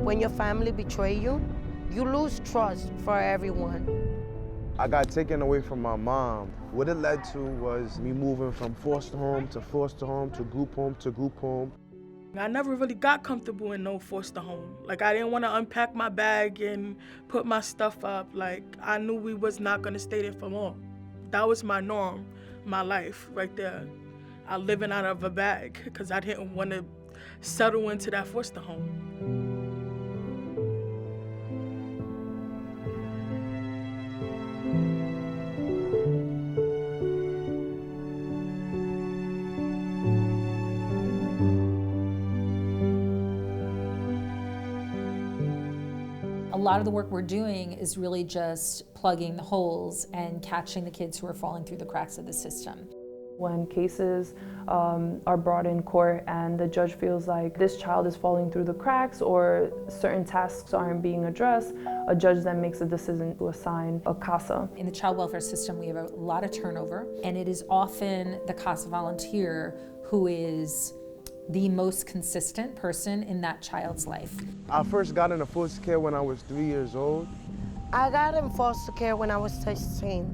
When your family betray you, you lose trust for everyone. I got taken away from my mom. What it led to was me moving from foster home to foster home to group home to group home. I never really got comfortable in no foster home. Like, I didn't want to unpack my bag and put my stuff up. Like, I knew we was not going to stay there for long. That was my norm, my life right there. I living out of a bag because I didn't want to settle into that foster home. A lot of the work we're doing is really just plugging the holes and catching the kids who are falling through the cracks of the system. When cases are brought in court and the judge feels like this child is falling through the cracks or certain tasks aren't being addressed, a judge then makes a decision to assign a CASA. In the child welfare system, we have a lot of turnover, and it is often the CASA volunteer who is the most consistent person in that child's life. I first got into foster care when I was 3 years old. I got in foster care when I was 16.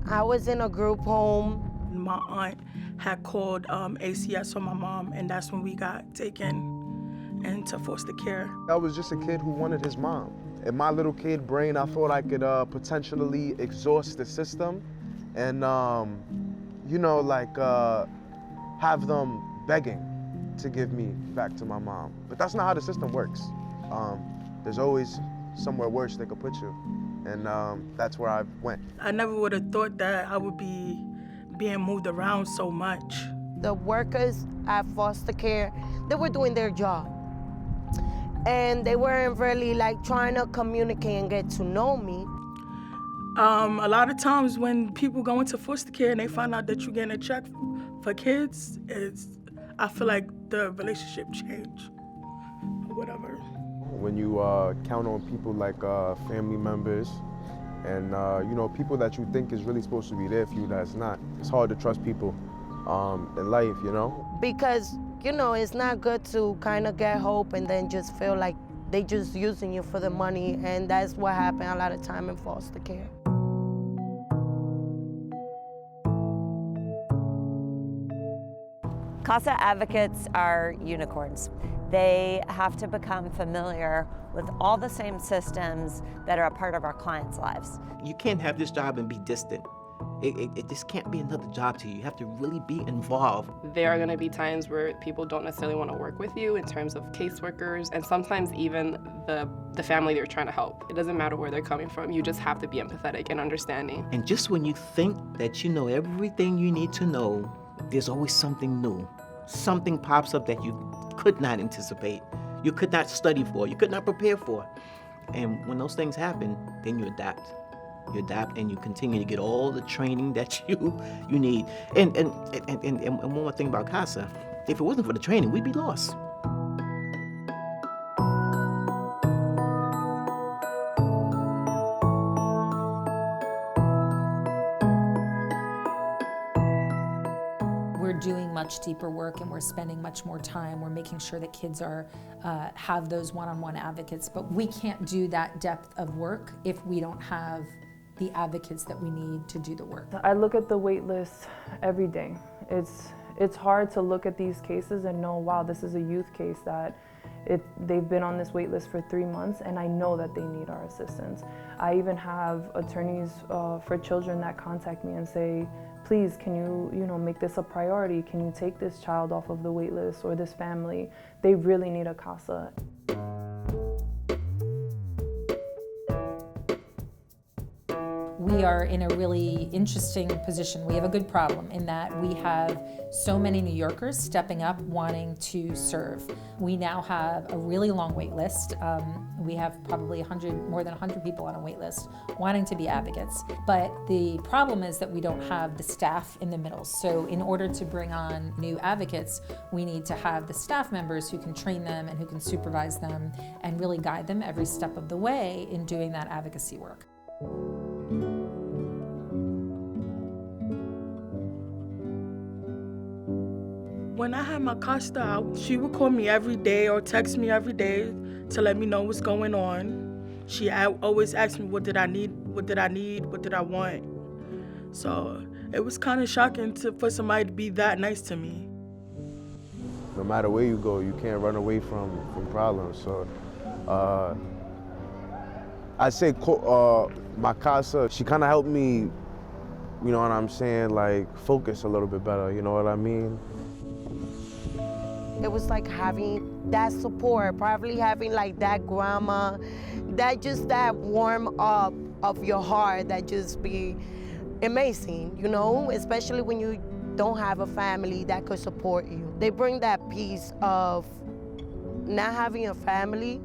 I was in a group home. My aunt had called ACS on my mom, and that's when we got taken into foster care. I was just a kid who wanted his mom. In my little kid brain, I thought I could potentially exhaust the system and, have them begging to give me back to my mom. But that's not how the system works. There's always somewhere worse they could put you. And that's where I went. I never would have thought that I would be being moved around so much. The workers at foster care, they were doing their job. And they weren't really like trying to communicate and get to know me. A lot of times when people go into foster care and they find out that you're getting a check for kids, I feel like the relationship changed, or whatever. When you count on people like family members and people that you think is really supposed to be there for you that's not, it's hard to trust people in life, Because, it's not good to kind of get hope and then just feel like they just using you for the money, and that's what happened a lot of time in foster care. CASA advocates are unicorns. They have to become familiar with all the same systems that are a part of our clients' lives. You can't have this job and be distant. It just can't be another job to you. You have to really be involved. There are going to be times where people don't necessarily want to work with you in terms of caseworkers, and sometimes even the family they're trying to help. It doesn't matter where they're coming from. You just have to be empathetic and understanding. And just when you think that you know everything you need to know, there's always something new. Something pops up that you could not anticipate, you could not study for, you could not prepare for. And when those things happen, then you adapt. You adapt and you continue to get all the training that you need. And one more thing about CASA, if it wasn't for the training, we'd be lost. Doing much deeper work, and we're spending much more time. We're making sure that kids have those one-on-one advocates, but we can't do that depth of work if we don't have the advocates that we need to do the work. I look at the wait list every day. It's hard to look at these cases and know, wow, this is a youth case that they've been on this wait list for 3 months, and I know that they need our assistance. I even have attorneys for children that contact me and say, please, can you make this a priority? Can you take this child off of the wait list or this family? They really need a CASA. We are in a really interesting position. We have a good problem in that we have so many New Yorkers stepping up wanting to serve. We now have a really long wait list. We have probably more than 100 people on a wait list wanting to be advocates. But the problem is that we don't have the staff in the middle. So in order to bring on new advocates, we need to have the staff members who can train them and who can supervise them and really guide them every step of the way in doing that advocacy work. When I had my CASA out, she would call me every day or text me every day to let me know what's going on. She always asked me, what did I need, what did I want? So it was kind of shocking for somebody to be that nice to me. No matter where you go, you can't run away from problems. So I'd say my CASA, she kind of helped me, you know what I'm saying, like focus a little bit better, you know what I mean? It was like having that support, probably having like that grandma, that warm up of your heart that just be amazing, you know, especially when you don't have a family that could support you. They bring that piece of not having a family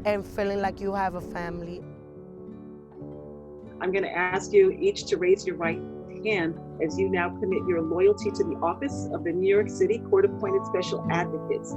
and feeling like you have a family. I'm going to ask you each to raise your right hand as you now commit your loyalty to the office of the New York City Court-Appointed Special Advocates.